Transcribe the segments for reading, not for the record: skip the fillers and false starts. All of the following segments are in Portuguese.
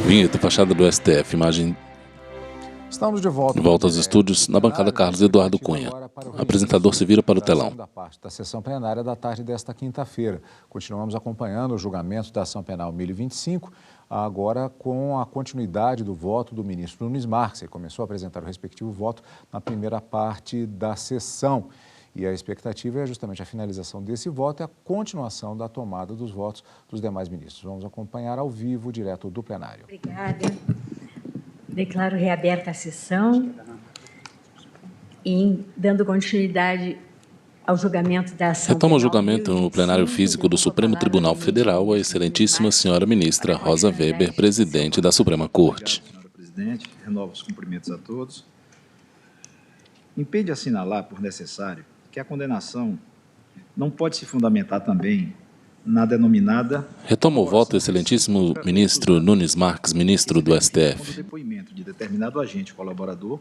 Vinheta, fachada do STF, imagem Estamos de volta aos estúdios, na bancada Carlos Eduardo Cunha. O apresentador se vira para o telão. Da parte da sessão plenária da tarde desta quinta-feira. Continuamos acompanhando o julgamento da ação penal 1025, agora com a continuidade do voto do ministro Nunes Marques. Ele começou a apresentar o respectivo voto na primeira parte da sessão. E a expectativa é justamente a finalização desse voto e a continuação da tomada dos votos dos demais ministros. Vamos acompanhar ao vivo, direto do plenário. Obrigada. Declaro reaberta a sessão e dando continuidade ao julgamento da ação. Retoma o julgamento no plenário físico do Supremo Tribunal Federal a excelentíssima senhora ministra Rosa Weber, presidente da Suprema Corte. Obrigado, senhora presidente. Renovo os cumprimentos a todos. Impede assinalar, por necessário, que a condenação não pode se fundamentar também na denominada... Retoma o voto, excelentíssimo ministro Nunes Marques, ministro do STF. Quando o depoimento de determinado agente colaborador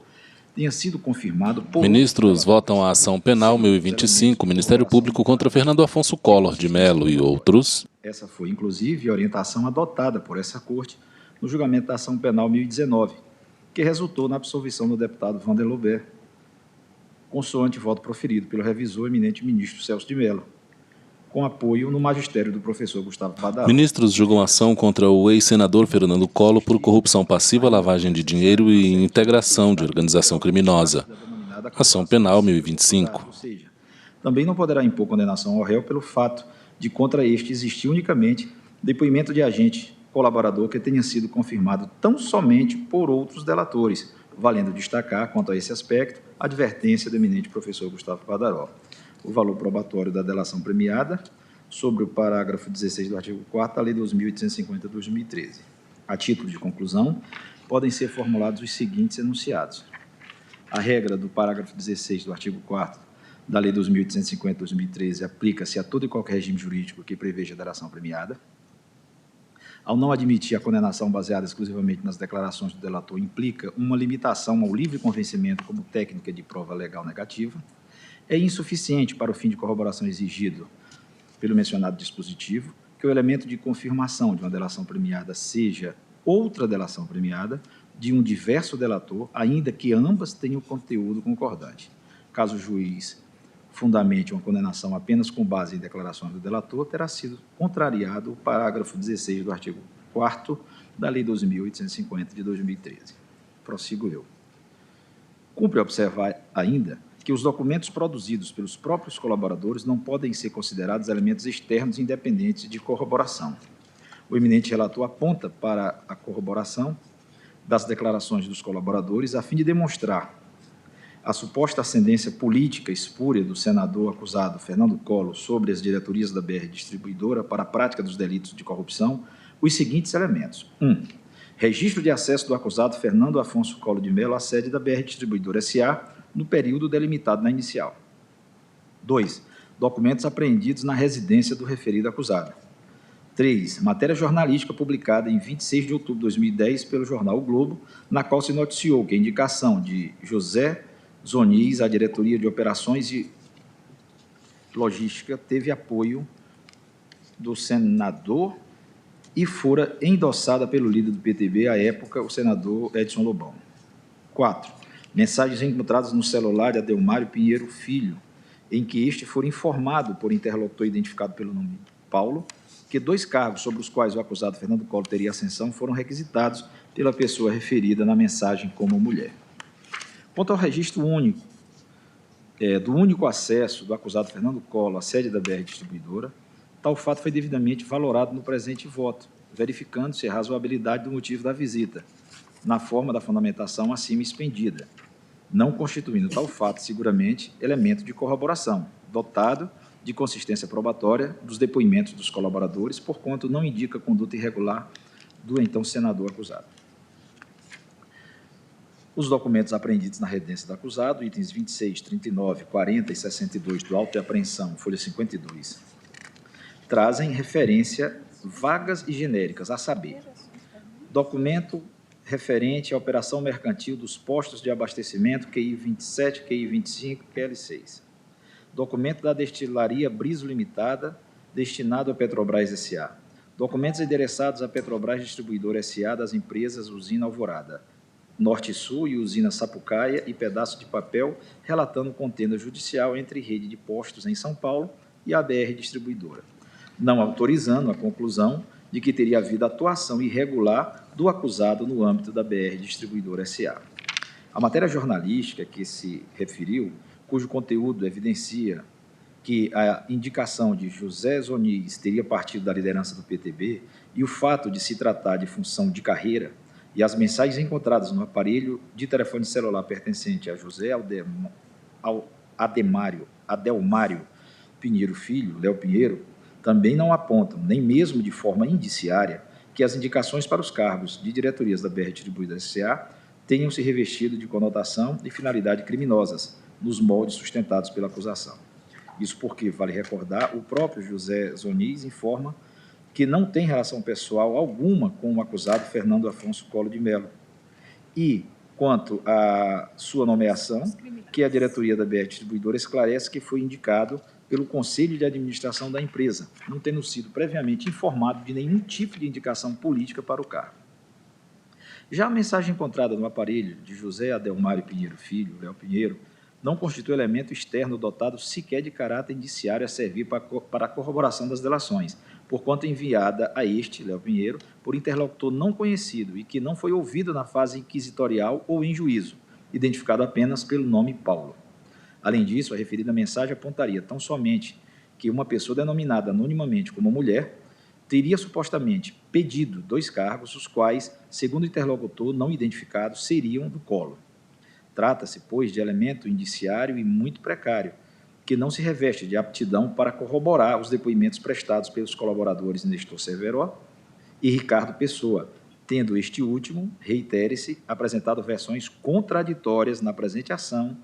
tenha sido confirmado por... Ministros votam a ação penal 1025, Ministério Público contra Fernando Afonso Collor de Mello e outros. Essa foi, inclusive, a orientação adotada por essa Corte no julgamento da ação penal 1019, que resultou na absolvição do deputado Wander Loubert, consoante voto proferido pelo revisor eminente ministro Celso de Mello, com apoio no magistério do professor Gustavo Padaró. Ministros julgam ação contra o ex-senador Fernando Collor por corrupção passiva, lavagem de dinheiro e integração de organização criminosa. Ação penal 1025. Ou seja, também não poderá impor condenação ao réu pelo fato de contra este existir unicamente depoimento de agente colaborador que tenha sido confirmado tão somente por outros delatores, valendo destacar, quanto a esse aspecto, a advertência do eminente professor Gustavo Padaró. O valor probatório da delação premiada sobre o parágrafo 16 do artigo 4º da Lei 2.850/2013. A título de conclusão, podem ser formulados os seguintes enunciados. A regra do parágrafo 16 do artigo 4º da Lei 2.850/2013 aplica-se a todo e qualquer regime jurídico que preveja a delação premiada. Ao não admitir a condenação baseada exclusivamente nas declarações do delator, implica uma limitação ao livre convencimento como técnica de prova legal negativa. É insuficiente para o fim de corroboração exigido pelo mencionado dispositivo que o elemento de confirmação de uma delação premiada seja outra delação premiada de um diverso delator, ainda que ambas tenham conteúdo concordante. Caso o juiz fundamente uma condenação apenas com base em declarações do delator, terá sido contrariado o parágrafo 16 do artigo 4º da Lei 2.850 de 2013. Prossigo eu. Cumpre observar ainda que os documentos produzidos pelos próprios colaboradores não podem ser considerados elementos externos independentes de corroboração. O eminente relator aponta para a corroboração das declarações dos colaboradores a fim de demonstrar a suposta ascendência política espúria do senador acusado Fernando Collor sobre as diretorias da BR Distribuidora para a prática dos delitos de corrupção, os seguintes elementos. 1. Registro de acesso do acusado Fernando Afonso Collor de Mello à sede da BR Distribuidora S.A., no período delimitado na inicial. 2. Documentos apreendidos na residência do referido acusado. 3. Matéria jornalística publicada em 26 de outubro de 2010 pelo jornal O Globo, na qual se noticiou que a indicação de José Zonis à diretoria de operações e logística teve apoio do senador e fora endossada pelo líder do PTB, à época, o senador Edson Lobão. 4. Mensagens encontradas no celular de Adelmário Pinheiro Filho, em que este for informado por interlocutor identificado pelo nome Paulo, que 2 cargos sobre os quais o acusado Fernando Collor teria ascensão foram requisitados pela pessoa referida na mensagem como mulher. Quanto ao registro único, do único acesso do acusado Fernando Collor à sede da BR Distribuidora, tal fato foi devidamente valorado no presente voto, verificando-se a razoabilidade do motivo da visita, na forma da fundamentação acima expendida, não constituindo tal fato, seguramente, elemento de corroboração, dotado de consistência probatória dos depoimentos dos colaboradores, porquanto não indica conduta irregular do então senador acusado. Os documentos apreendidos na residência do acusado, itens 26, 39, 40 e 62 do auto de apreensão, folha 52, trazem referência vagas e genéricas, a saber, documento referente à operação mercantil dos postos de abastecimento QI 27, QI 25 e QL 6. Documento da destilaria Briso Limitada, destinado à Petrobras S.A. Documentos endereçados à Petrobras Distribuidora S.A. das empresas Usina Alvorada, Norte Sul e Usina Sapucaia e pedaço de papel relatando contenda judicial entre rede de postos em São Paulo e a BR Distribuidora, não autorizando a conclusão de que teria havido atuação irregular do acusado no âmbito da BR Distribuidora S.A. A matéria jornalística que se referiu, cujo conteúdo evidencia que a indicação de José Zoniz teria partido da liderança do PTB e o fato de se tratar de função de carreira e as mensagens encontradas no aparelho de telefone celular pertencente a José Adelmário Pinheiro Filho, Léo Pinheiro, também não apontam, nem mesmo de forma indiciária, que as indicações para os cargos de diretorias da BR Distribuidora S.A. tenham se revestido de conotação e finalidade criminosas, nos moldes sustentados pela acusação. Isso porque, vale recordar, o próprio José Zoniz informa que não tem relação pessoal alguma com o acusado Fernando Afonso Collor de Mello. E, quanto à sua nomeação, que a diretoria da BR Distribuidora esclarece que foi indicado pelo Conselho de Administração da empresa, não tendo sido previamente informado de nenhum tipo de indicação política para o cargo. Já a mensagem encontrada no aparelho de José Adelmário Pinheiro Filho, Léo Pinheiro, não constitui elemento externo dotado sequer de caráter indiciário a servir para a corroboração das delações, porquanto enviada a este, Léo Pinheiro, por interlocutor não conhecido e que não foi ouvido na fase inquisitorial ou em juízo, identificado apenas pelo nome Paulo. Além disso, a referida mensagem apontaria tão somente que uma pessoa denominada anonimamente como mulher teria supostamente pedido 2 cargos, os quais, segundo o interlocutor não identificado, seriam do Collor. Trata-se, pois, de elemento indiciário e muito precário, que não se reveste de aptidão para corroborar os depoimentos prestados pelos colaboradores Nestor Severo e Ricardo Pessoa, tendo este último, reitere-se, apresentado versões contraditórias na presente ação,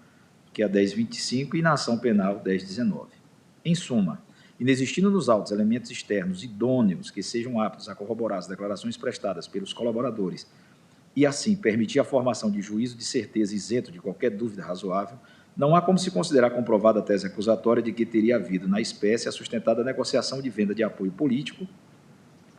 que é a 1025, e na ação penal 1019. Em suma, inexistindo nos autos elementos externos idôneos que sejam aptos a corroborar as declarações prestadas pelos colaboradores e, assim, permitir a formação de juízo de certeza isento de qualquer dúvida razoável, não há como se considerar comprovada a tese acusatória de que teria havido, na espécie, a sustentada negociação de venda de apoio político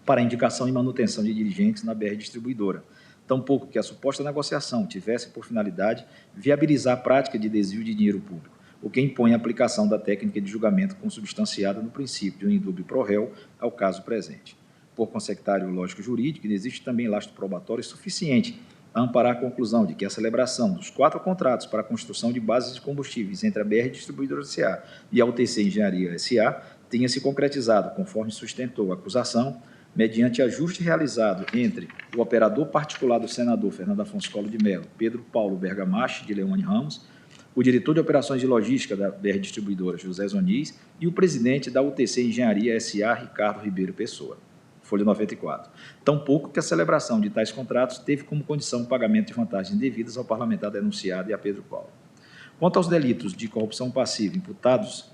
para a indicação e manutenção de dirigentes na BR Distribuidora, tampouco que a suposta negociação tivesse por finalidade viabilizar a prática de desvio de dinheiro público, o que impõe a aplicação da técnica de julgamento consubstanciada no princípio de um indúbio pro réu ao caso presente. Por consectário lógico-jurídico, existe também lastro probatório suficiente a amparar a conclusão de que a celebração dos 4 contratos para a construção de bases de combustíveis entre a BR Distribuidora S.A. e a UTC Engenharia S.A. tenha se concretizado, conforme sustentou a acusação, mediante ajuste realizado entre o operador particular do senador Fernando Afonso Collor de Mello, Pedro Paulo Bergamache de Leone Ramos, o diretor de operações de logística da BR Distribuidora, José Zoniz, e o presidente da UTC Engenharia S.A., Ricardo Ribeiro Pessoa. Folha 94. Tampouco que a celebração de tais contratos teve como condição o pagamento de vantagens devidas ao parlamentar denunciado e a Pedro Paulo. Quanto aos delitos de corrupção passiva imputados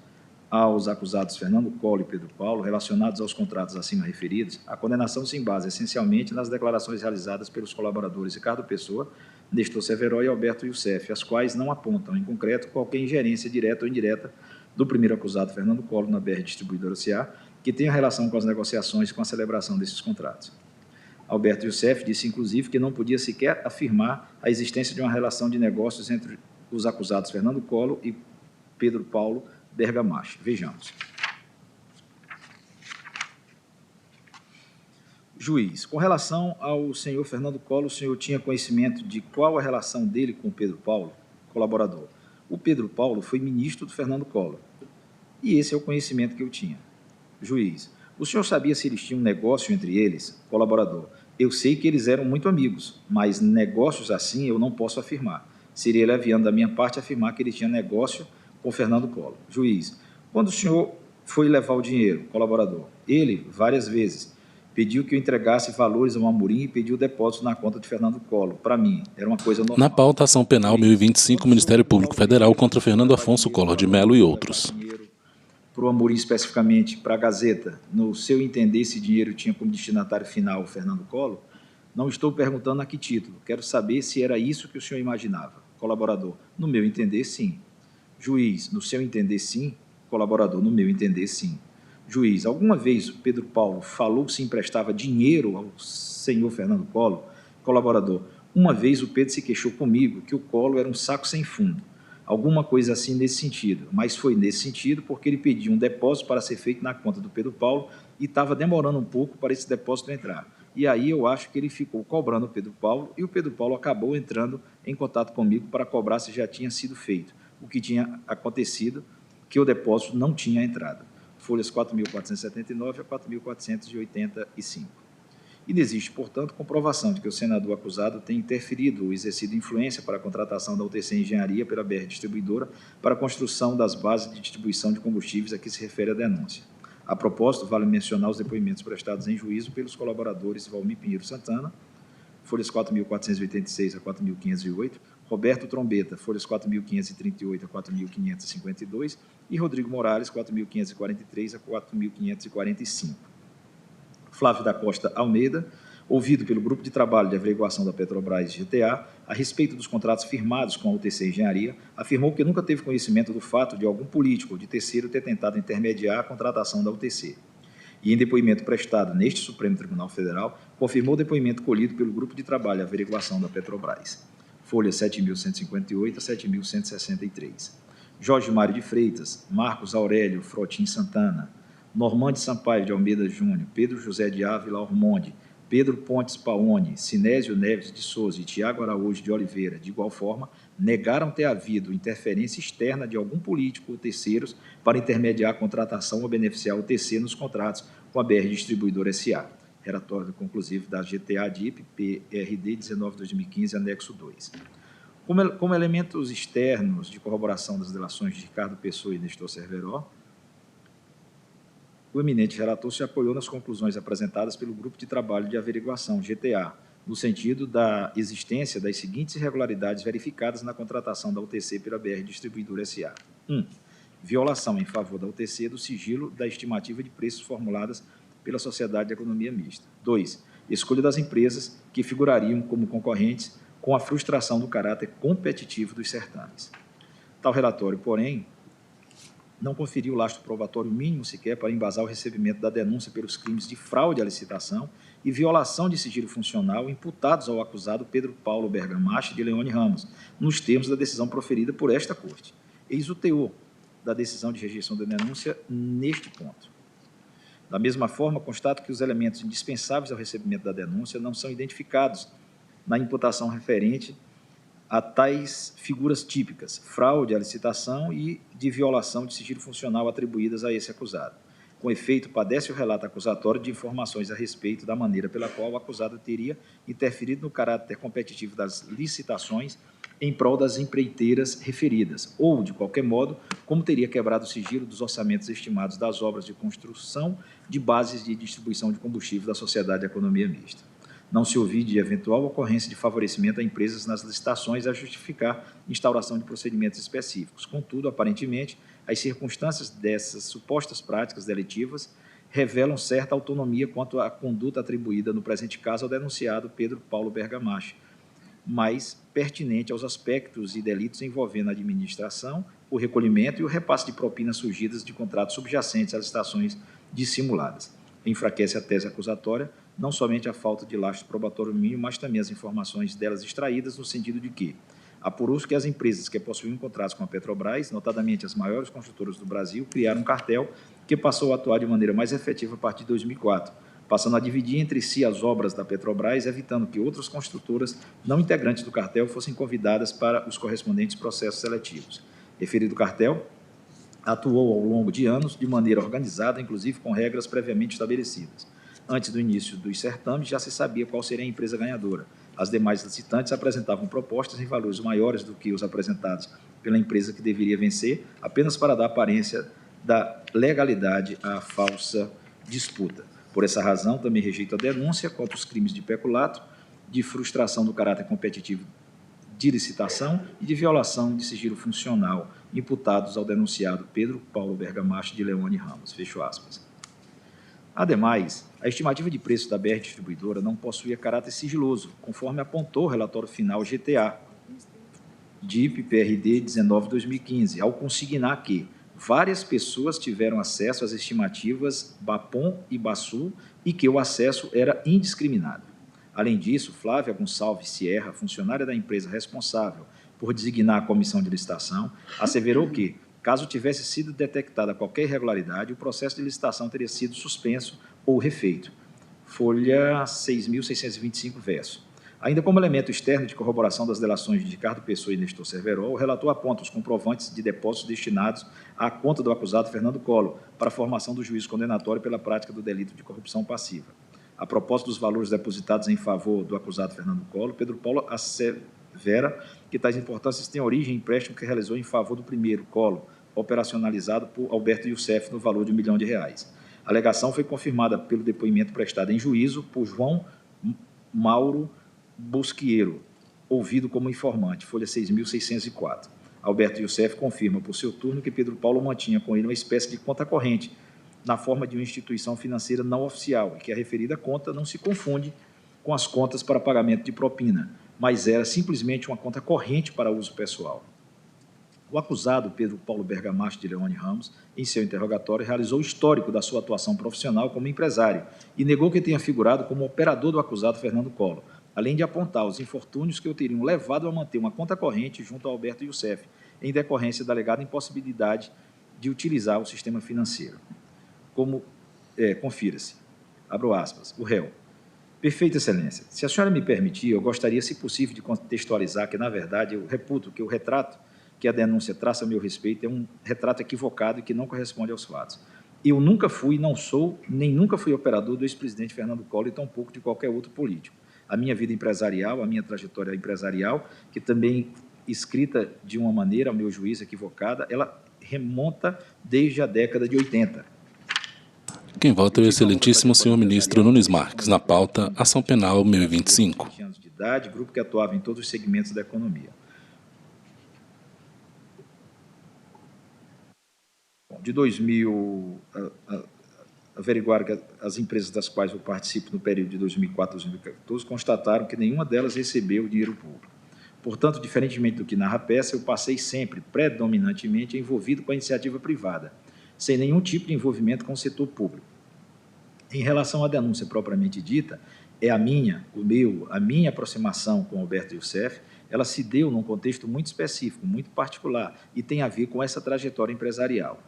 aos acusados Fernando Collor e Pedro Paulo, relacionados aos contratos acima referidos, a condenação se embasa essencialmente nas declarações realizadas pelos colaboradores Ricardo Pessoa, Nestor Severo e Alberto Youssef, as quais não apontam, em concreto, qualquer ingerência direta ou indireta do primeiro acusado Fernando Collor na BR Distribuidora S.A., que tenha relação com as negociações e com a celebração desses contratos. Alberto Youssef disse, inclusive, que não podia sequer afirmar a existência de uma relação de negócios entre os acusados Fernando Collor e Pedro Paulo Bergamache. Vejamos. Juiz, com relação ao senhor Fernando Collor, o senhor tinha conhecimento de qual a relação dele com o Pedro Paulo, colaborador? O Pedro Paulo foi ministro do Fernando Collor, e esse é o conhecimento que eu tinha. Juiz, o senhor sabia se eles tinham um negócio entre eles? Colaborador, eu sei que eles eram muito amigos, mas negócios assim eu não posso afirmar. Seria leviano da minha parte afirmar que ele tinha negócio com Fernando Collor. Juiz, quando o senhor foi levar o dinheiro, colaborador, ele, várias vezes, pediu que eu entregasse valores ao Amorim e pediu depósito na conta de Fernando Collor. Para mim, era uma coisa normal. Na pauta, ação penal 1025, Ministério Público Federal contra Fernando Afonso Collor de Mello e outros. Para o Amorim, especificamente, para a Gazeta, no seu entender, esse dinheiro tinha como destinatário final o Fernando Collor? Não estou perguntando a que título. Quero saber se era isso que o senhor imaginava. Colaborador, no meu entender, sim. Juiz, no seu entender, sim. Colaborador, no meu entender, sim. Juiz, alguma vez o Pedro Paulo falou que se emprestava dinheiro ao senhor Fernando Collor? Colaborador, uma vez o Pedro se queixou comigo que o Collor era um saco sem fundo. Alguma coisa assim nesse sentido, mas foi nesse sentido porque ele pediu um depósito para ser feito na conta do Pedro Paulo e estava demorando um pouco para esse depósito entrar. E aí eu acho que ele ficou cobrando o Pedro Paulo e o Pedro Paulo acabou entrando em contato comigo para cobrar se já tinha sido feito. O que tinha acontecido, que o depósito não tinha entrado. Folhas 4.479 a 4.485. E existe, portanto, comprovação de que o senador acusado tem interferido ou exercido influência para a contratação da UTC Engenharia pela BR Distribuidora para a construção das bases de distribuição de combustíveis a que se refere a denúncia. A propósito, vale mencionar os depoimentos prestados em juízo pelos colaboradores Valmir Pinheiro Santana, folhas 4.486 a 4.508, Roberto Trombeta, folhas 4.538 a 4.552, e Rodrigo Morales, 4.543 a 4.545. Flávio da Costa Almeida, ouvido pelo Grupo de Trabalho de Averiguação da Petrobras GTA, a respeito dos contratos firmados com a UTC Engenharia, afirmou que nunca teve conhecimento do fato de algum político ou de terceiro ter tentado intermediar a contratação da UTC. E em depoimento prestado neste Supremo Tribunal Federal, confirmou o depoimento colhido pelo Grupo de Trabalho de Averiguação da Petrobras. Folhas 7.158 a 7.163. Jorge Mário de Freitas, Marcos Aurélio Frotin Santana, Normande Sampaio de Almeida Júnior, Pedro José de Ávila Ormonde, Pedro Pontes Paone, Sinésio Neves de Souza e Tiago Araújo de Oliveira, de igual forma, negaram ter havido interferência externa de algum político ou terceiros para intermediar a contratação ou beneficiar o TC nos contratos com a BR Distribuidora S.A. Relatório conclusivo da GTA-DIP, PRD 19/2015, anexo 2. Como elementos externos de corroboração das delações de Ricardo Pessoa e Nestor Cerveró, o eminente relator se apoiou nas conclusões apresentadas pelo Grupo de Trabalho de Averiguação, GTA, no sentido da existência das seguintes irregularidades verificadas na contratação da UTC pela BR Distribuidora S.A. 1. Violação em favor da UTC do sigilo da estimativa de preços formuladas pela Sociedade de Economia Mista. 2. Escolha das empresas que figurariam como concorrentes com a frustração do caráter competitivo dos certames. Tal relatório, porém, não conferiu lastro probatório mínimo sequer para embasar o recebimento da denúncia pelos crimes de fraude à licitação e violação de sigilo funcional imputados ao acusado Pedro Paulo Bergamache de Leone Ramos, nos termos da decisão proferida por esta Corte. Eis o teor da decisão de rejeição da denúncia neste ponto. Da mesma forma, constato que os elementos indispensáveis ao recebimento da denúncia não são identificados na imputação referente a tais figuras típicas, fraude à licitação e de violação de sigilo funcional atribuídas a esse acusado. Com efeito, padece o relato acusatório de informações a respeito da maneira pela qual o acusado teria interferido no caráter competitivo das licitações em prol das empreiteiras referidas, ou, de qualquer modo, como teria quebrado o sigilo dos orçamentos estimados das obras de construção de bases de distribuição de combustível da Sociedade de Economia Mista. Não se ouviu de eventual ocorrência de favorecimento a empresas nas licitações a justificar instauração de procedimentos específicos. Contudo, aparentemente, as circunstâncias dessas supostas práticas delitivas revelam certa autonomia quanto à conduta atribuída, no presente caso, ao denunciado Pedro Paulo Bergamache, mais pertinente aos aspectos e delitos envolvendo a administração, o recolhimento e o repasse de propinas surgidas de contratos subjacentes às licitações dissimuladas. Enfraquece a tese acusatória não somente a falta de lastro probatório mínimo, mas também as informações delas extraídas, no sentido de que apurou-se que as empresas que possuíam contratos com a Petrobras, notadamente as maiores construtoras do Brasil, criaram um cartel que passou a atuar de maneira mais efetiva a partir de 2004, passando a dividir entre si as obras da Petrobras, evitando que outras construtoras não integrantes do cartel fossem convidadas para os correspondentes processos seletivos. Referido cartel atuou ao longo de anos de maneira organizada, inclusive com regras previamente estabelecidas. Antes do início dos certames, já se sabia qual seria a empresa ganhadora. As demais licitantes apresentavam propostas em valores maiores do que os apresentados pela empresa que deveria vencer, apenas para dar aparência da legalidade à falsa disputa. Por essa razão, também rejeito a denúncia quanto aos crimes de peculato, de frustração do caráter competitivo de licitação e de violação de sigilo funcional imputados ao denunciado Pedro Paulo Bergamache de Leone Ramos. Fecho aspas. Ademais, a estimativa de preço da BR Distribuidora não possuía caráter sigiloso, conforme apontou o relatório final GTA, DIP PRD 19/2015, ao consignar que, várias pessoas tiveram acesso às estimativas BAPOM e BASU e que o acesso era indiscriminado. Além disso, Flávia Gonçalves Sierra, funcionária da empresa responsável por designar a comissão de licitação, asseverou que, caso tivesse sido detectada qualquer irregularidade, o processo de licitação teria sido suspenso ou refeito. Folha 6.625, verso. Ainda como elemento externo de corroboração das delações de Ricardo Pessoa e Nestor Cerveró, o relator aponta os comprovantes de depósitos destinados à conta do acusado Fernando Collor para a formação do juízo condenatório pela prática do delito de corrupção passiva. A propósito dos valores depositados em favor do acusado Fernando Collor, Pedro Paulo assevera que tais importâncias têm origem em empréstimo que realizou em favor do primeiro, Collor, operacionalizado por Alberto Youssef no valor de R$ 1 milhão. A alegação foi confirmada pelo depoimento prestado em juízo por João Mauro Bosqueiro, ouvido como informante, folha 6.604. Alberto Youssef confirma, por seu turno, que Pedro Paulo mantinha com ele uma espécie de conta corrente, na forma de uma instituição financeira não oficial, e que a referida conta não se confunde com as contas para pagamento de propina, mas era simplesmente uma conta corrente para uso pessoal. O acusado, Pedro Paulo Bergamacho de Leone Ramos, em seu interrogatório, realizou o histórico da sua atuação profissional como empresário e negou que tenha figurado como operador do acusado Fernando Collor, além de apontar os infortúnios que o teriam levado a manter uma conta corrente junto a Alberto Youssef, em decorrência da alegada impossibilidade de utilizar o sistema financeiro. Confira-se, abro aspas, o réu. Perfeita excelência, se a senhora me permitir, eu gostaria, se possível, de contextualizar que, na verdade, eu reputo que o retrato que a denúncia traça a meu respeito é um retrato equivocado e que não corresponde aos fatos. Eu nunca fui, não sou, nem nunca fui operador do ex-presidente Fernando Collor e tampouco de qualquer outro político. A minha vida empresarial, a minha trajetória empresarial, que também escrita de uma maneira, ao meu juízo, equivocada, ela remonta desde a década de 80. Quem vota é o excelentíssimo senhor ministro Nunes Marques. Na pauta, Ação Penal 1025. 20 anos de idade, grupo que atuava em todos os segmentos da economia. De 2000, averiguaram que as empresas das quais eu participo no período de 2004 a 2014 constataram que nenhuma delas recebeu dinheiro público. Portanto, diferentemente do que narra a peça, eu passei sempre, predominantemente, envolvido com a iniciativa privada, sem nenhum tipo de envolvimento com o setor público. Em relação à denúncia propriamente dita, é a minha aproximação com Alberto Youssef, ela se deu num contexto muito específico, muito particular, e tem a ver com essa trajetória empresarial.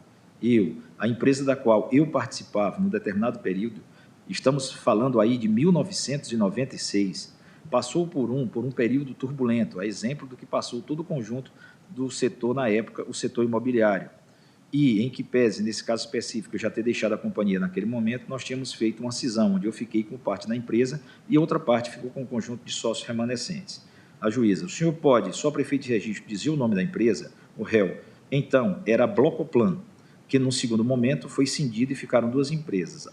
A empresa da qual eu participava num determinado período, estamos falando aí de 1996, passou por um período turbulento, a exemplo do que passou todo o conjunto do setor na época, o setor imobiliário. E, em que pese, nesse caso específico, eu já ter deixado a companhia naquele momento, nós tínhamos feito uma cisão, onde eu fiquei com parte da empresa e outra parte ficou com um conjunto de sócios remanescentes. A juíza, o senhor pode, só prefeito de registro, dizer o nome da empresa? O réu, então, era a Blocoplan, que, num segundo momento, foi cindida e ficaram duas empresas,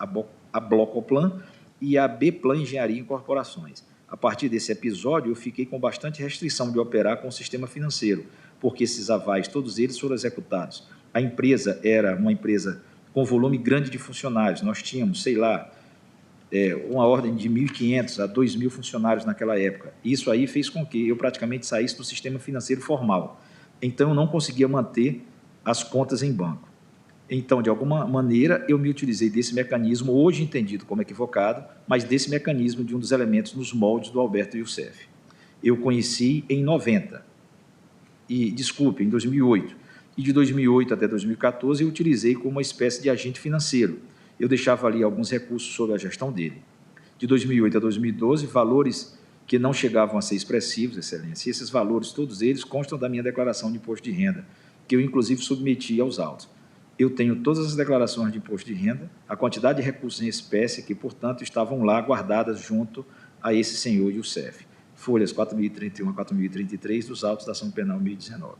a Blocoplan e a B-Plan Engenharia Incorporações. A partir desse episódio, eu fiquei com bastante restrição de operar com o sistema financeiro, porque esses avais, todos eles foram executados. A empresa era uma empresa com volume grande de funcionários. Nós tínhamos, uma ordem de 1.500 a 2.000 funcionários naquela época. Isso aí fez com que eu praticamente saísse do sistema financeiro formal. Então, eu não conseguia manter as contas em banco. Então, de alguma maneira, eu me utilizei desse mecanismo, hoje entendido como equivocado, mas desse mecanismo de um dos elementos nos moldes do Alberto Youssef. Eu conheci em 2008. E de 2008 até 2014 eu utilizei como uma espécie de agente financeiro. Eu deixava ali alguns recursos sob a gestão dele. De 2008 a 2012, valores que não chegavam a ser expressivos, excelência, e esses valores, todos eles, constam da minha declaração de imposto de renda, que eu, inclusive, submeti aos autos. Eu tenho todas as declarações de imposto de renda, a quantidade de recursos em espécie que, portanto, estavam lá guardadas junto a esse senhor Youssef. Folhas 4.031 a 4.033 dos autos da ação penal 1019.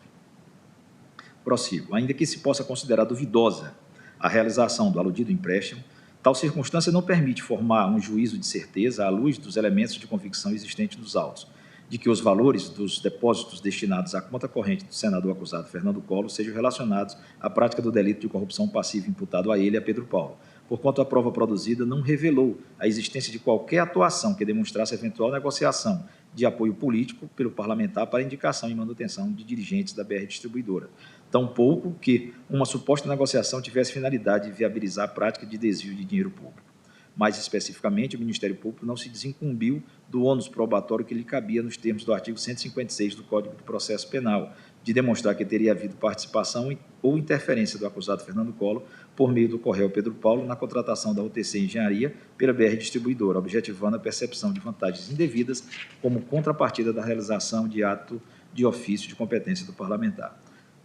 Prossigo. Ainda que se possa considerar duvidosa a realização do aludido empréstimo, tal circunstância não permite formar um juízo de certeza à luz dos elementos de convicção existentes nos autos, de que os valores dos depósitos destinados à conta corrente do senador acusado Fernando Collor sejam relacionados à prática do delito de corrupção passiva imputado a ele e a Pedro Paulo, porquanto a prova produzida não revelou a existência de qualquer atuação que demonstrasse eventual negociação de apoio político pelo parlamentar para indicação e manutenção de dirigentes da BR Distribuidora. tampouco que uma suposta negociação tivesse finalidade de viabilizar a prática de desvio de dinheiro público. Mais especificamente, o Ministério Público não se desincumbiu do ônus probatório que lhe cabia nos termos do artigo 156 do Código de Processo Penal, de demonstrar que teria havido participação ou interferência do acusado Fernando Collor por meio do Correio Pedro Paulo na contratação da UTC Engenharia pela BR Distribuidora, objetivando a percepção de vantagens indevidas como contrapartida da realização de ato de ofício de competência do parlamentar.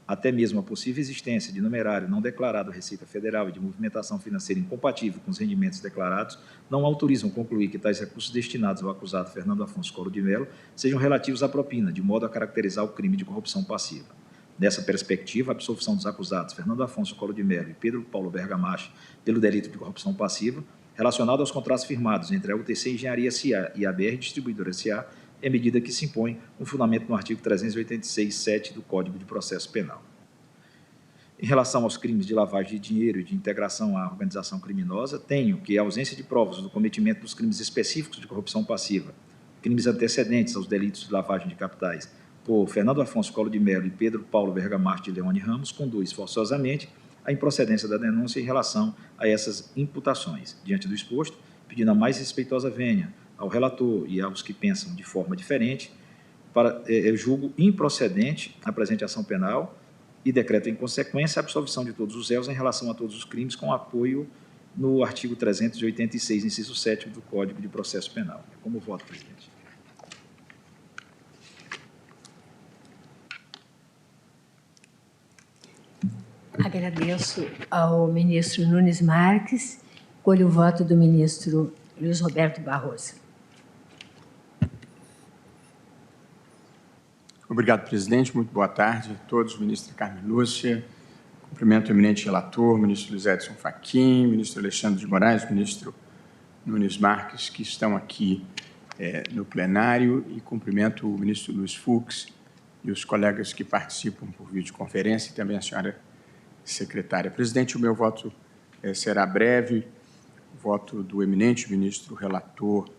Até mesmo a possível existência de numerário não declarado à Receita Federal e de movimentação financeira incompatível com os rendimentos declarados não autorizam concluir que tais recursos destinados ao acusado Fernando Afonso Collor de Mello sejam relativos à propina, de modo a caracterizar o crime de corrupção passiva. Nessa perspectiva, a absolvição dos acusados Fernando Afonso Collor de Mello e Pedro Paulo Bergamacho pelo delito de corrupção passiva, relacionado aos contratos firmados entre a UTC Engenharia S.A. e a BR Distribuidora S.A., é medida que se impõe um fundamento no artigo 386.7 do Código de Processo Penal. Em relação aos crimes de lavagem de dinheiro e de integração à organização criminosa, tenho que a ausência de provas do cometimento dos crimes específicos de corrupção passiva, crimes antecedentes aos delitos de lavagem de capitais, por Fernando Afonso Collor de Mello e Pedro Paulo Bergamacho de Leone Ramos, conduz forçosamente à improcedência da denúncia em relação a essas imputações. Diante do exposto, pedindo a mais respeitosa vênia ao relator e aos que pensam de forma diferente, eu julgo improcedente a presente ação penal e decreto, em consequência, a absolvição de todos os réus em relação a todos os crimes, com apoio no artigo 386, inciso 7 do Código de Processo Penal. Como voto, presidente. Agradeço ao ministro Nunes Marques. Colho o voto do ministro Luiz Roberto Barroso. Obrigado, presidente. Muito boa tarde a todos. Ministra Carmen Lúcia, cumprimento o eminente relator, ministro Luiz Edson Fachin, ministro Alexandre de Moraes, ministro Nunes Marques, que estão aqui no plenário, e cumprimento o ministro Luiz Fux e os colegas que participam por videoconferência e também a senhora secretária. Presidente, o meu voto será breve. O voto do eminente ministro relator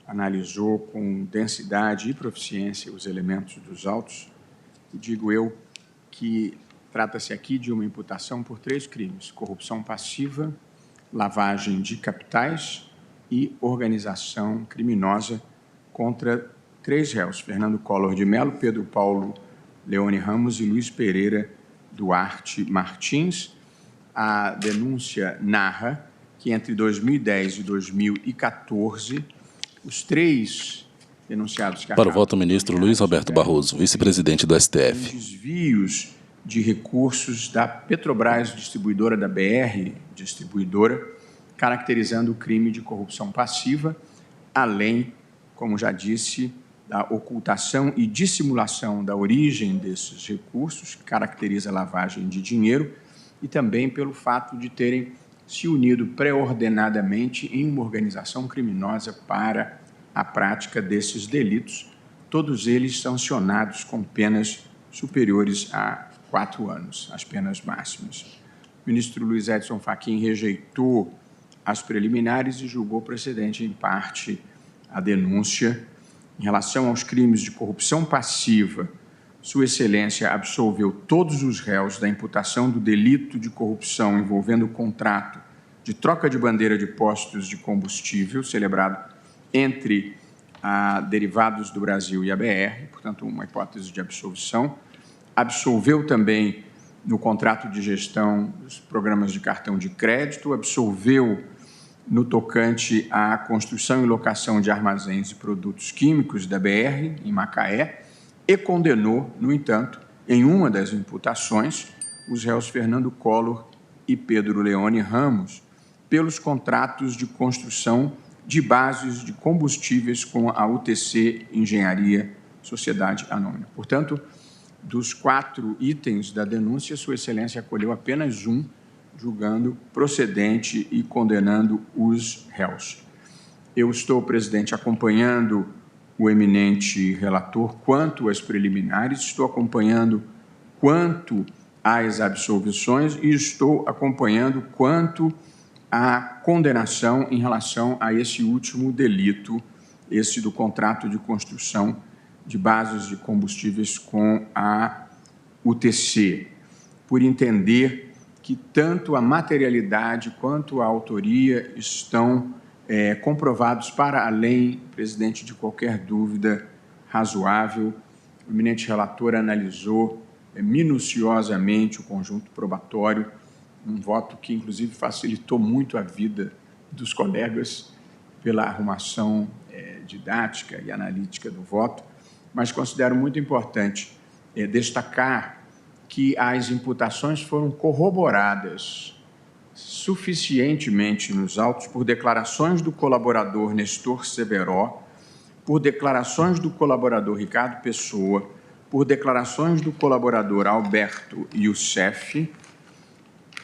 analisou com densidade e proficiência os elementos dos autos. E digo eu que trata-se aqui de uma imputação por 3 crimes: corrupção passiva, lavagem de capitais e organização criminosa contra 3 réus: Fernando Collor de Mello, Pedro Paulo Leone Ramos e Luiz Pereira Duarte Martins. A denúncia narra que entre 2010 e 2014, os 3 denunciados... Para o voto, o ministro Luiz Roberto Barroso, vice-presidente do STF. Desvios de recursos da Petrobras, distribuidora da BR, distribuidora, caracterizando o crime de corrupção passiva, além, como já disse, da ocultação e dissimulação da origem desses recursos, que caracteriza a lavagem de dinheiro, e também pelo fato de terem se unido pré-ordenadamente em uma organização criminosa para a prática desses delitos, todos eles sancionados com penas superiores a 4 anos, as penas máximas. O ministro Luiz Edson Fachin rejeitou as preliminares e julgou precedente, em parte, a denúncia. Em relação aos crimes de corrupção passiva, Sua Excelência absolveu todos os réus da imputação do delito de corrupção envolvendo o contrato de troca de bandeira de postos de combustível celebrado entre a Derivados do Brasil e a BR, portanto, uma hipótese de absolvição. Absolveu também no contrato de gestão dos programas de cartão de crédito, absolveu no tocante à construção e locação de armazéns e produtos químicos da BR, em Macaé, e condenou, no entanto, em uma das imputações, os réus Fernando Collor e Pedro Leone Ramos, pelos contratos de construção de bases de combustíveis com a UTC Engenharia Sociedade Anônima. Portanto, dos 4 itens da denúncia, Sua Excelência acolheu apenas um, julgando procedente e condenando os réus. Eu estou, presidente, acompanhando o eminente relator quanto às preliminares, estou acompanhando quanto às absolvições e estou acompanhando quanto à condenação em relação a esse último delito, esse do contrato de construção de bases de combustíveis com a UTC. por entender que tanto a materialidade quanto a autoria estão comprovados para além, presidente, de qualquer dúvida razoável. O eminente relator analisou minuciosamente o conjunto probatório, um voto que, inclusive, facilitou muito a vida dos colegas pela arrumação didática e analítica do voto, mas considero muito importante destacar que as imputações foram corroboradas suficientemente nos autos por declarações do colaborador Nestor Severó, por declarações do colaborador Ricardo Pessoa, por declarações do colaborador Alberto Youssef,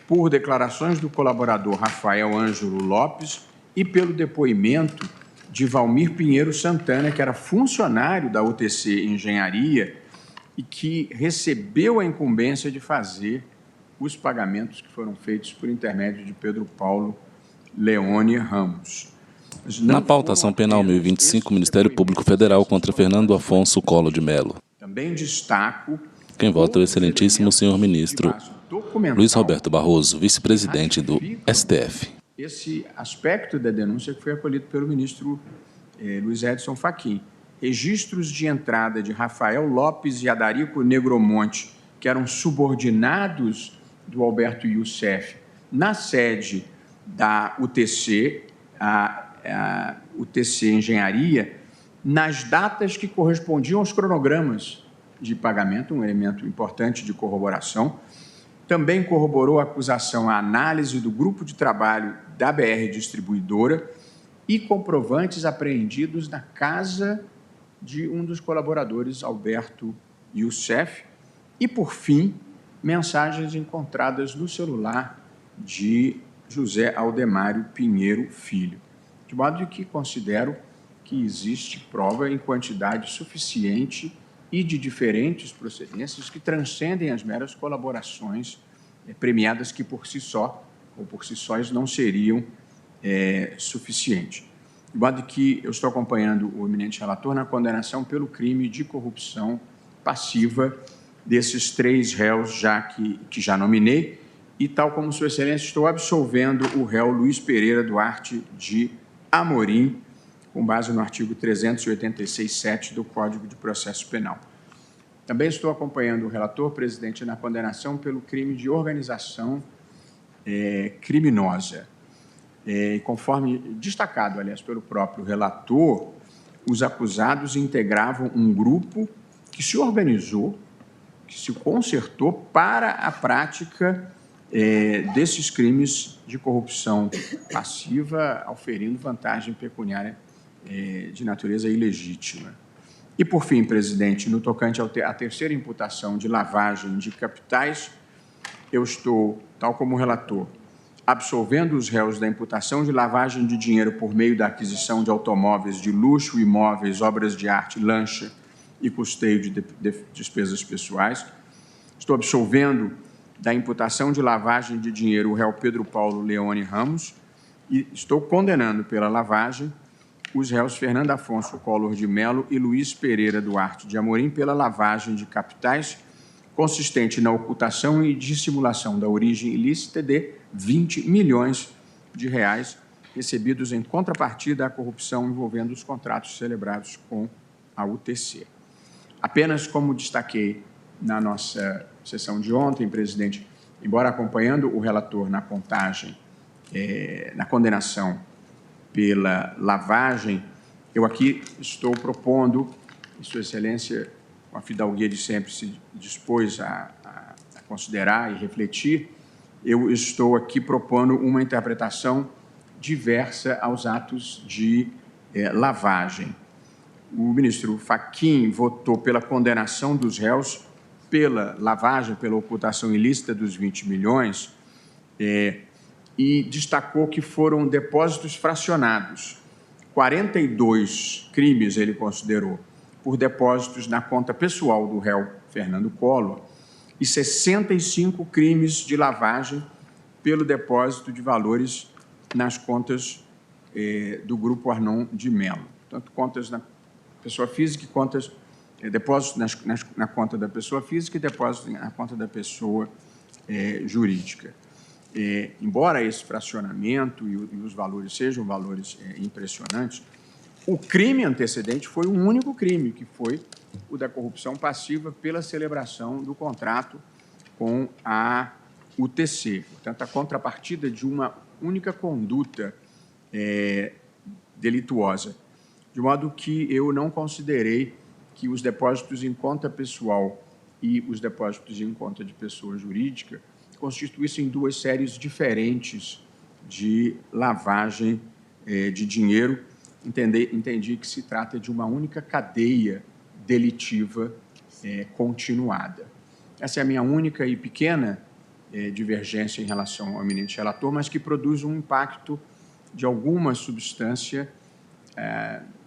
por declarações do colaborador Rafael Ângelo Lopes e pelo depoimento de Valmir Pinheiro Santana, que era funcionário da UTC Engenharia e que recebeu a incumbência de fazer os pagamentos que foram feitos por intermédio de Pedro Paulo Leone Ramos. Na pauta, ação penal 1025, Ministério Público Federal contra Fernando Afonso Collor de Mello. Também destaco... Quem vota é o excelentíssimo senhor ministro Luiz Roberto Barroso, vice-presidente do STF. Esse aspecto da denúncia que foi acolhido pelo ministro Luiz Edson Fachin. Registros de entrada de Rafael Lopes e Adarico Negromonte, que eram subordinados do Alberto Youssef, na sede da UTC, a UTC Engenharia, nas datas que correspondiam aos cronogramas de pagamento, um elemento importante de corroboração. Também corroborou a acusação à análise do grupo de trabalho da BR Distribuidora e comprovantes apreendidos na casa de um dos colaboradores, Alberto Youssef, e, por fim, mensagens encontradas no celular de José Aldemário Pinheiro Filho. De modo que considero que existe prova em quantidade suficiente e de diferentes procedências que transcendem as meras colaborações premiadas que, por si só, ou por si sós, não seriam suficientes. De modo que eu estou acompanhando o eminente relator na condenação pelo crime de corrupção passiva desses 3 réus que já nominei e, tal como Sua Excelência, estou absolvendo o réu Luiz Pereira Duarte de Amorim, com base no artigo 386.7 do Código de Processo Penal. Também estou acompanhando o relator, presidente, na condenação pelo crime de organização criminosa. Conforme destacado, aliás, pelo próprio relator, os acusados integravam um grupo que se organizou, que se concertou para a prática desses crimes de corrupção passiva, auferindo vantagem pecuniária de natureza ilegítima. E, por fim, presidente, no tocante à terceira imputação de lavagem de capitais, eu estou, tal como relator, absolvendo os réus da imputação de lavagem de dinheiro por meio da aquisição de automóveis de luxo, imóveis, obras de arte, lancha e custeio de despesas pessoais. Estou absolvendo da imputação de lavagem de dinheiro o réu Pedro Paulo Leone Ramos e estou condenando pela lavagem os réus Fernando Afonso Collor de Mello e Luiz Pereira Duarte de Amorim pela lavagem de capitais consistente na ocultação e dissimulação da origem ilícita de 20 milhões de reais recebidos em contrapartida à corrupção envolvendo os contratos celebrados com a UTC. Apenas como destaquei na nossa sessão de ontem, presidente, embora acompanhando o relator na contagem, na condenação pela lavagem, eu aqui estou propondo, e Sua Excelência, com a fidalguia de sempre, se dispôs a considerar e refletir, eu estou aqui propondo uma interpretação diversa aos atos de lavagem. O ministro Fachin votou pela condenação dos réus pela lavagem, pela ocultação ilícita dos 20 milhões, e destacou que foram depósitos fracionados. 42 crimes ele considerou por depósitos na conta pessoal do réu Fernando Collor e 65 crimes de lavagem pelo depósito de valores nas contas do Grupo Arnon de Mello. Tanto contas na pessoa física e depósitos na conta da pessoa física e depósitos na conta da pessoa jurídica. Embora esse fracionamento e os valores sejam valores impressionantes, o crime antecedente foi um único crime, que foi o da corrupção passiva pela celebração do contrato com a UTC. Portanto, a contrapartida de uma única conduta delituosa. De modo que eu não considerei que os depósitos em conta pessoal e os depósitos em conta de pessoa jurídica constituíssem duas séries diferentes de lavagem de dinheiro. Entendi que se trata de uma única cadeia delitiva continuada. Essa é a minha única e pequena divergência em relação ao eminente relator, mas que produz um impacto de alguma substância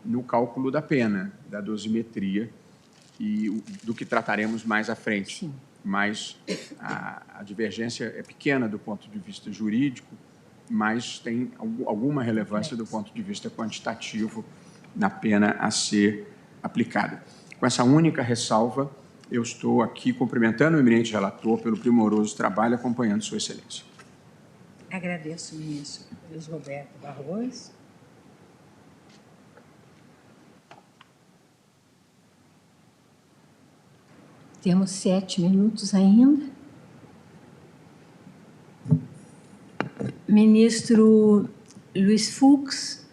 no cálculo da pena, da dosimetria, e do que trataremos mais à frente. Sim. Mas a divergência é pequena do ponto de vista jurídico, mas tem alguma relevância do ponto de vista quantitativo na pena a ser aplicada. Com essa única ressalva, eu estou aqui cumprimentando o eminente relator pelo primoroso trabalho, acompanhando Sua Excelência. Agradeço, ministro Luiz Roberto Barroso. Temos 7 minutos ainda. Ministro Luiz Fux.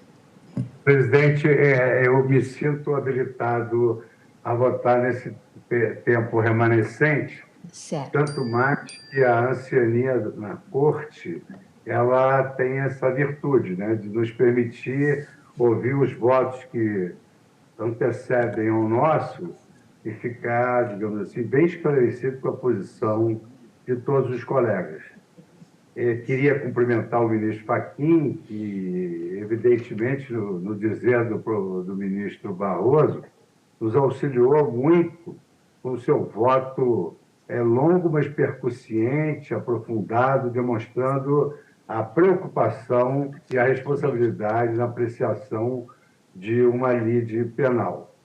Presidente, eu me sinto habilitado a votar nesse tempo remanescente, Certo. tanto mais que a anciania na Corte, ela tem essa virtude, né, de nos permitir ouvir os votos que antecedem ao nosso e ficar, digamos assim, bem esclarecido com a posição de todos os colegas. Queria cumprimentar o ministro Fachin, que, evidentemente, no dizer do ministro Barroso, nos auxiliou muito com o seu voto longo, mas percussiente, aprofundado, demonstrando a preocupação e a responsabilidade na apreciação de uma lide penal.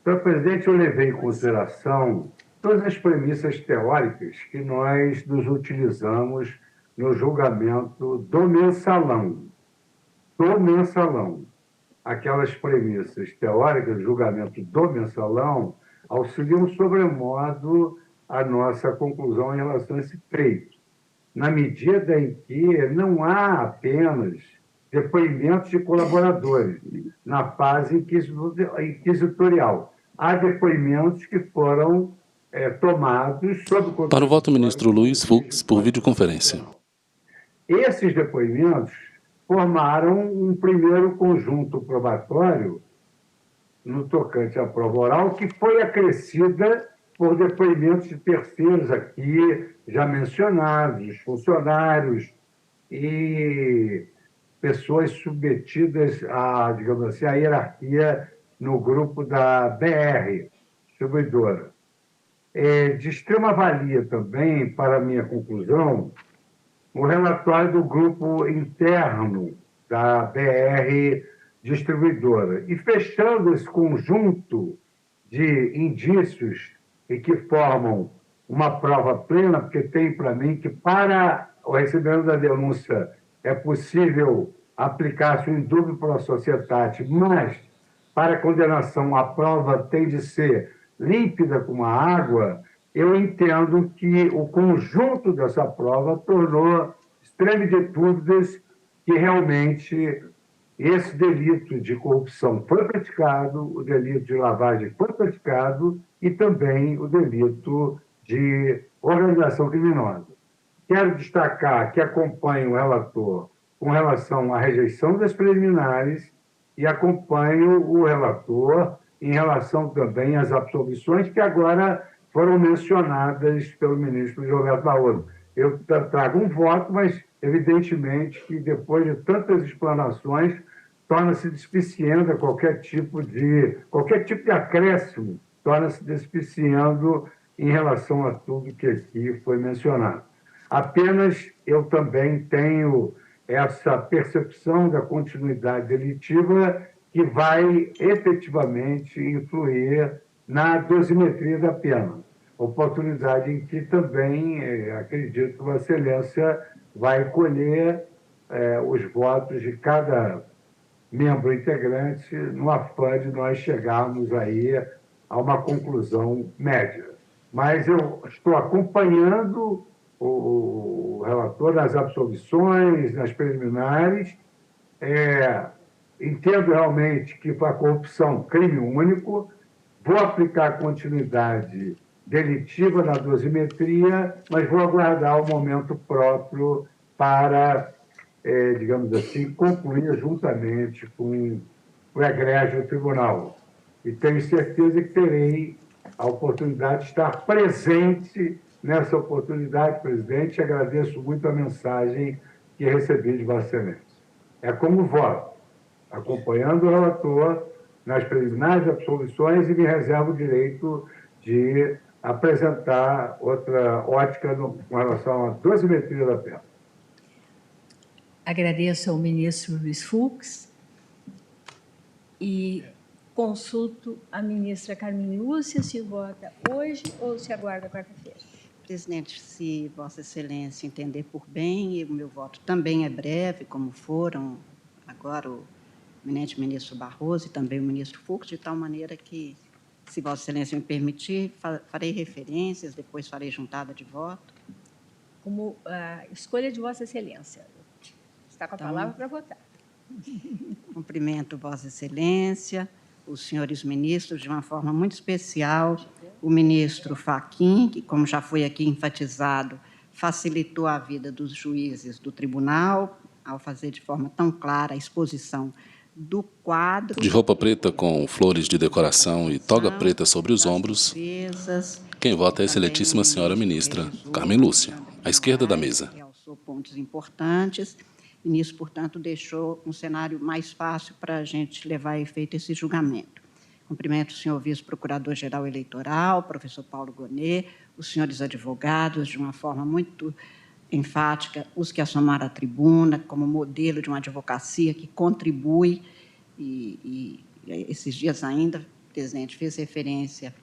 Então, presidente, eu levei em consideração todas as premissas teóricas que nós nos utilizamos no julgamento do mensalão. Do mensalão. Aquelas premissas teóricas do julgamento do mensalão auxiliam sobremodo a nossa conclusão em relação a esse feito, na medida em que não há apenas depoimentos de colaboradores na fase inquisitorial. Há depoimentos que foram tomados sob... Para o voto, ministro Luiz Fux, por videoconferência. Esses depoimentos formaram um primeiro conjunto probatório no tocante à prova oral, que foi acrescida por depoimentos de terceiros aqui já mencionados, funcionários e pessoas submetidas a, digamos assim, a hierarquia no grupo da BR, distribuidora. De extrema valia também, para a minha conclusão, o relatório do grupo interno da BR distribuidora. E fechando esse conjunto de indícios e que formam uma prova plena, porque tem para mim que para o recebimento da denúncia é possível aplicar-se o indúbio pela sociedade, mas para a condenação a prova tem de ser límpida como a água. Eu entendo que o conjunto dessa prova tornou extreme de dúvidas que realmente esse delito de corrupção foi praticado, o delito de lavagem foi praticado e também o delito de organização criminosa. Quero destacar que acompanho o relator com relação à rejeição das preliminares e acompanho o relator em relação também às absolvições que agora foram mencionadas pelo ministro Roberto Barroso. Eu trago um voto, mas evidentemente que depois de tantas explanações torna-se despiciando qualquer tipo de acréscimo, torna-se despiciando em relação a tudo que aqui foi mencionado. Apenas eu também tenho essa percepção da continuidade delitiva que vai efetivamente influir na dosimetria da pena. oportunidade em que também acredito que Vossa Excelência vai colher os votos de cada membro integrante no afã de nós chegarmos aí a uma conclusão média. Mas eu estou acompanhando o relator nas absolvições, nas preliminares, entendo realmente que para a corrupção, crime único, vou aplicar a continuidade delitiva na dosimetria, mas vou aguardar o momento próprio para, digamos assim, concluir juntamente com o egrégio tribunal. E tenho certeza que terei a oportunidade de estar presente nessa oportunidade, presidente, e agradeço muito a mensagem que recebi de Vossa Excelência. É como voto, acompanhando o relator nas preliminares absolvições, e me reservo o direito de apresentar outra ótica com relação à dosimetria da pena. Agradeço ao ministro Luiz Fux e consulto a ministra Carmen Lúcia se vota hoje ou se aguarda quarta-feira. Presidente, se Vossa Excelência entender por bem, e o meu voto também é breve, como foram agora o eminente ministro Barroso e também o ministro Fux, de tal maneira que, se Vossa Excelência me permitir, farei referências, depois farei juntada de voto. Como a escolha de Vossa Excelência. Está com a palavra para votar. Cumprimento Vossa Excelência, os senhores ministros, de uma forma muito especial, o ministro Fachin, que, como já foi aqui enfatizado, facilitou a vida dos juízes do tribunal, ao fazer de forma tão clara a exposição do quadro. De roupa preta com flores de decoração e toga preta sobre os ombros, quem vota é a excelentíssima senhora ministra Carmen Lúcia, à esquerda da mesa. Realçou pontos importantes, e nisso, portanto, deixou um cenário mais fácil para a gente levar a efeito esse julgamento. Cumprimento o senhor vice-procurador-geral eleitoral, professor Paulo Gonet, os senhores advogados, de uma forma muito enfática, os que assomaram à tribuna, como modelo de uma advocacia que contribui, e esses dias ainda, o presidente fez referência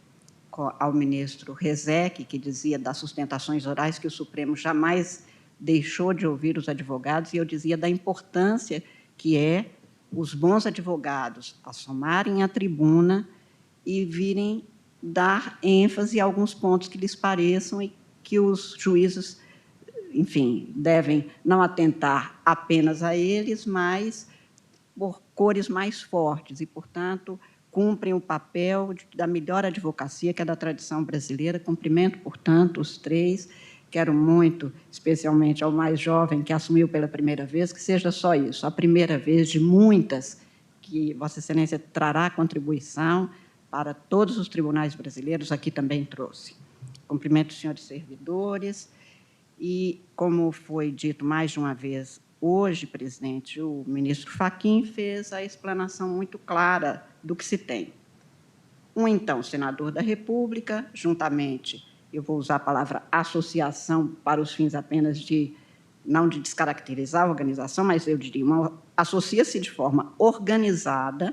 ao ministro Rezec, que dizia das sustentações orais que o Supremo jamais deixou de ouvir os advogados, e eu dizia da importância que é os bons advogados assomarem à tribuna e virem dar ênfase a alguns pontos que lhes pareçam e que os juízes, enfim, devem não atentar apenas a eles, mas por cores mais fortes e, portanto, cumprem o papel da melhor advocacia, que é da tradição brasileira. Cumprimento, portanto, os três. Quero muito, especialmente ao mais jovem, que assumiu pela primeira vez, que seja só isso, a primeira vez de muitas que Vossa Excelência trará contribuição para todos os tribunais brasileiros, aqui também trouxe. Cumprimento os senhores servidores e, como foi dito mais de uma vez hoje, presidente, o ministro Fachin fez a explanação muito clara do que se tem. Um, então, senador da República, juntamente, eu vou usar a palavra associação para os fins apenas de, não de descaracterizar a organização, mas eu diria, associa-se de forma organizada,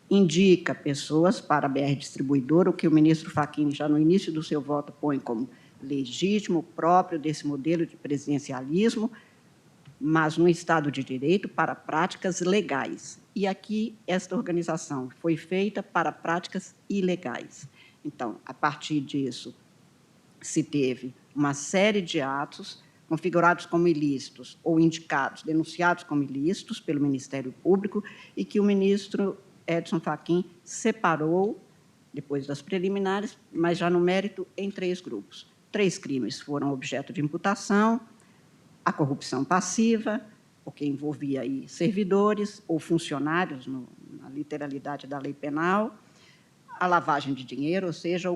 indica pessoas para a BR Distribuidora, o que o ministro Fachin, já no início do seu voto, põe como legítimo, próprio desse modelo de presidencialismo, mas no Estado de Direito, para práticas legais. E aqui, esta organização foi feita para práticas ilegais. Então, a partir disso, se teve uma série de atos configurados como ilícitos ou indicados, denunciados como ilícitos pelo Ministério Público, e que o ministro Edson Fachin separou, depois das preliminares, mas já no mérito, em 3 grupos. 3 crimes foram objeto de imputação: a corrupção passiva, porque envolvia aí servidores ou funcionários, na literalidade da lei penal, a lavagem de dinheiro, ou seja,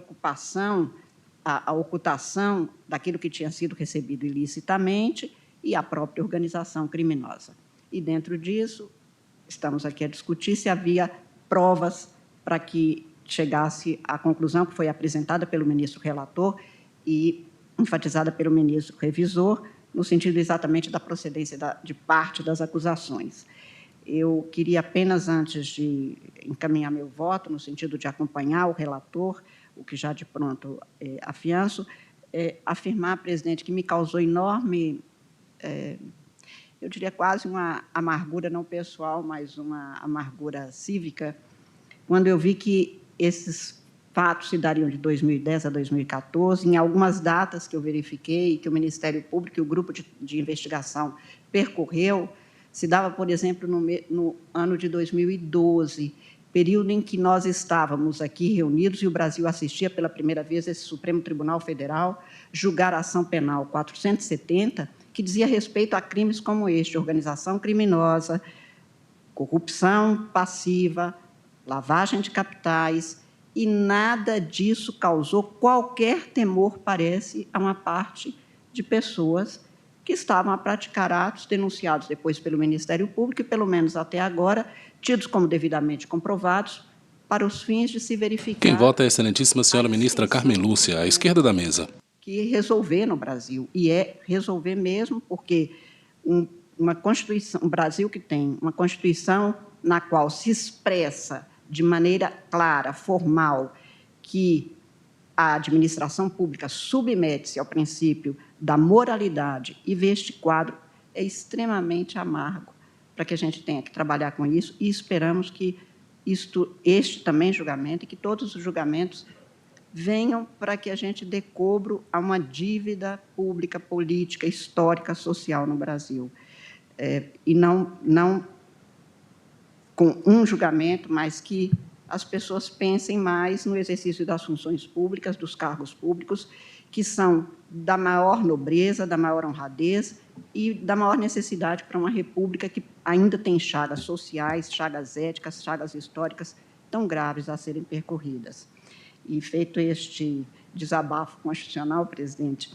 a ocultação daquilo que tinha sido recebido ilicitamente, e a própria organização criminosa. E, dentro disso, estamos aqui a discutir se havia provas para que chegasse à conclusão que foi apresentada pelo ministro relator e enfatizada pelo ministro revisor, no sentido exatamente da procedência de parte das acusações. Eu queria apenas, antes de encaminhar meu voto, no sentido de acompanhar o relator, o que já de pronto afianço, afirmar, presidente, que me causou enorme, eu diria quase uma amargura não pessoal, mas uma amargura cívica, quando eu vi que esses fatos se dariam de 2010 a 2014, em algumas datas que eu verifiquei, que o Ministério Público e o grupo de investigação percorreu, se dava, por exemplo, no ano de 2012, período em que nós estávamos aqui reunidos e o Brasil assistia pela primeira vez esse Supremo Tribunal Federal julgar a ação penal 470, que dizia respeito a crimes como este: organização criminosa, corrupção passiva, lavagem de capitais, e nada disso causou qualquer temor, parece, a uma parte de pessoas que estavam a praticar atos denunciados depois pelo Ministério Público e, pelo menos até agora, tidos como devidamente comprovados, para os fins de se verificar... Quem vota é a excelentíssima senhora ministra Carmen Lúcia, à esquerda da mesa. Que resolver no Brasil, e resolver mesmo, porque uma Constituição, um Brasil que tem uma Constituição na qual se expressa de maneira clara, formal, que a administração pública submete-se ao princípio da moralidade, e ver este quadro é extremamente amargo para que a gente tenha que trabalhar com isso, e esperamos que este também julgamento, e que todos os julgamentos venham para que a gente dê cobro a uma dívida pública, política, histórica, social no Brasil. E não com um julgamento, mas que as pessoas pensem mais no exercício das funções públicas, dos cargos públicos, que são da maior nobreza, da maior honradez e da maior necessidade para uma república que ainda tem chagas sociais, chagas éticas, chagas históricas tão graves a serem percorridas. E, feito este desabafo constitucional, presidente,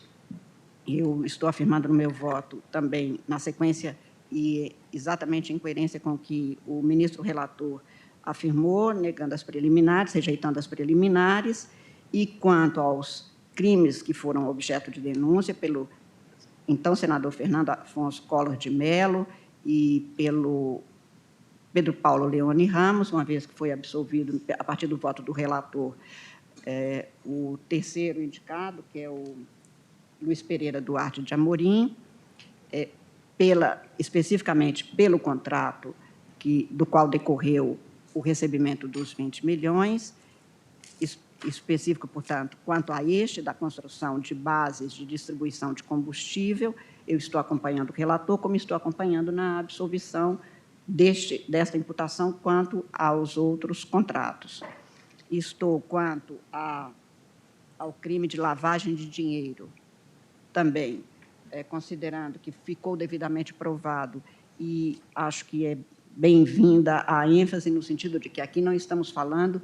eu estou afirmando no meu voto também, na sequência e exatamente em coerência com o que o ministro relator afirmou, negando as preliminares, rejeitando as preliminares, e quanto aos crimes que foram objeto de denúncia pelo então senador Fernando Afonso Collor de Mello e pelo Pedro Paulo Leone Ramos, uma vez que foi absolvido, a partir do voto do relator, o terceiro indicado, que é o Luiz Pereira Duarte de Amorim, especificamente pelo contrato do qual decorreu o recebimento dos 20 milhões, específico, portanto, quanto a da construção de bases de distribuição de combustível. Eu estou acompanhando o relator, como estou acompanhando na absolvição desta imputação quanto aos outros contratos. Estou, quanto ao crime de lavagem de dinheiro, também, considerando que ficou devidamente provado, e acho que é bem-vinda a ênfase no sentido de que aqui não estamos falando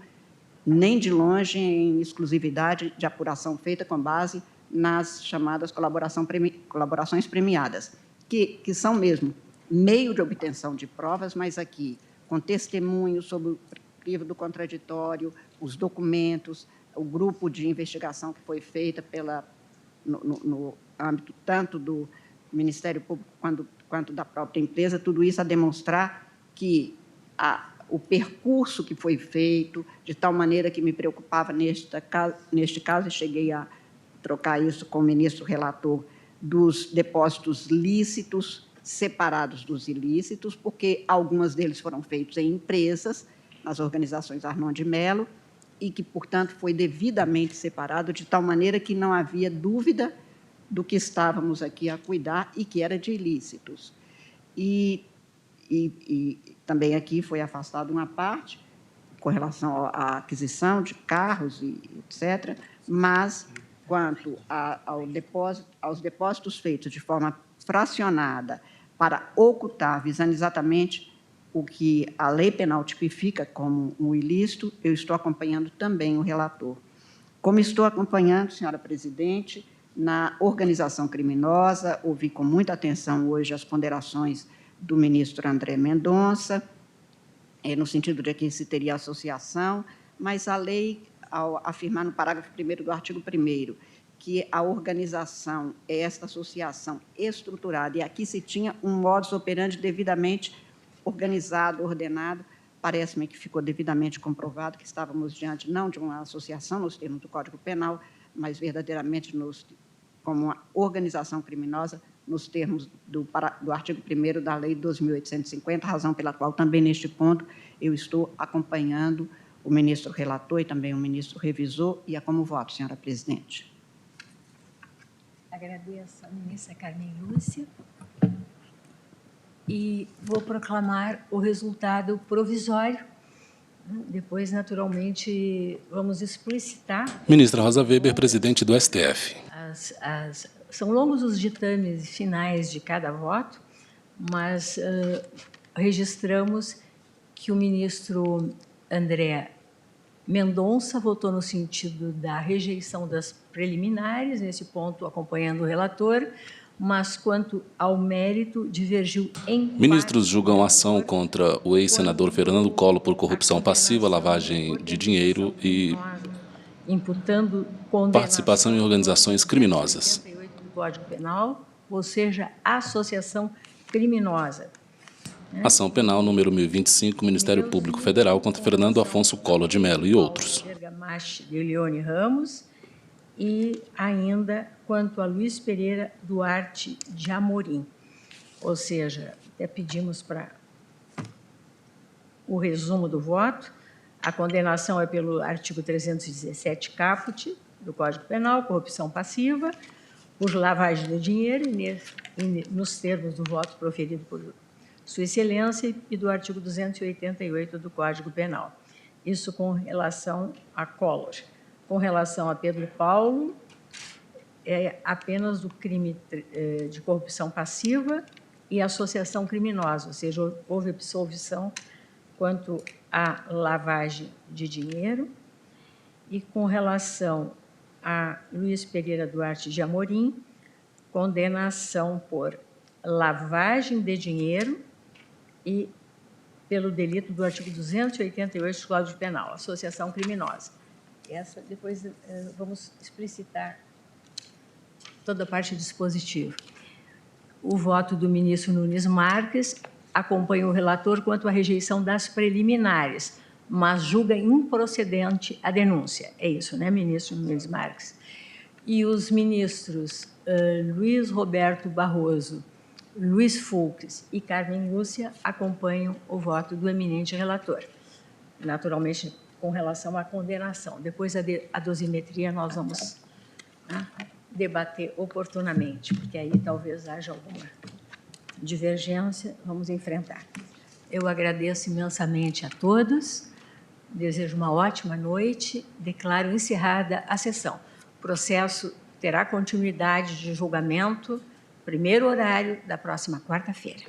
nem de longe em exclusividade de apuração feita com base nas chamadas colaborações premiadas, que são mesmo meio de obtenção de provas, mas aqui com testemunhos sobre o crivo do contraditório, os documentos, o grupo de investigação que foi feita no âmbito tanto do Ministério Público quanto da própria empresa, tudo isso a demonstrar que o percurso que foi feito, de tal maneira que me preocupava neste caso, e cheguei a trocar isso com o ministro relator, dos depósitos lícitos separados dos ilícitos, porque algumas deles foram feitos em empresas, nas organizações Arnon de Mello, e que, portanto, foi devidamente separado, de tal maneira que não havia dúvida do que estávamos aqui a cuidar e que era de ilícitos. E também aqui foi afastada uma parte com relação à aquisição de carros, etc., mas, quanto aos depósitos feitos de forma fracionada para ocultar, visando exatamente o que a lei penal tipifica como um ilícito, eu estou acompanhando também o relator. Como estou acompanhando, senhora presidente, na organização criminosa, ouvi com muita atenção hoje as ponderações do ministro André Mendonça, no sentido de que se teria associação, mas a lei, ao afirmar no parágrafo 1º do artigo 1º que a organização é esta associação estruturada, e aqui se tinha um modus operandi devidamente organizado, ordenado, parece-me que ficou devidamente comprovado que estávamos diante não de uma associação nos termos do Código Penal, mas verdadeiramente como uma organização criminosa nos termos do artigo 1º da Lei 2.850, razão pela qual também neste ponto eu estou acompanhando o ministro relator e também o ministro revisor, e é como voto, senhora presidente. Agradeço à ministra Carmen Lúcia e vou proclamar o resultado provisório. Depois, naturalmente, vamos explicitar. Ministra Rosa Weber, presidente do STF. São longos os ditames finais de cada voto, mas registramos que o ministro André Mendonça votou no sentido da rejeição das preliminares, nesse ponto acompanhando o relator, mas quanto ao mérito divergiu em... Ministros julgam ação contra o ex-senador Fernando Collor por corrupção passiva, lavagem de dinheiro e imputando participação em organizações criminosas. 88 do Código Penal, ou seja, associação criminosa. Ação penal número 1025, Ministério Público Federal contra Fernando Afonso Collor de Mello e outros. Bergamache de Leone Ramos e ainda quanto a Luiz Pereira Duarte de Amorim. Ou seja, até pedimos para o resumo do voto. A condenação é pelo artigo 317 caput do Código Penal, corrupção passiva, por lavagem de dinheiro, e nos termos do voto proferido por Sua Excelência, e do artigo 288 do Código Penal. Isso com relação a Collor. Com relação a Pedro Paulo, é apenas o crime de corrupção passiva e associação criminosa, ou seja, houve absolvição quanto à lavagem de dinheiro. E com relação a Luiz Pereira Duarte de Amorim, condenação por lavagem de dinheiro e pelo delito do artigo 288 do Código Penal, associação criminosa. Essa, depois, vamos explicitar toda a parte dispositiva. O voto do ministro Nunes Marques acompanha o relator quanto à rejeição das preliminares, mas julga improcedente a denúncia. É isso, né, ministro Nunes Marques? E os ministros Luiz Roberto Barroso, Luiz Fux e Carmen Lúcia acompanham o voto do eminente relator, naturalmente com relação à condenação. Depois a dosimetria nós vamos debater oportunamente, porque aí talvez haja alguma divergência, vamos enfrentar. Eu agradeço imensamente a todos, desejo uma ótima noite, declaro encerrada a sessão. O processo terá continuidade de julgamento, primeiro horário da próxima quarta-feira.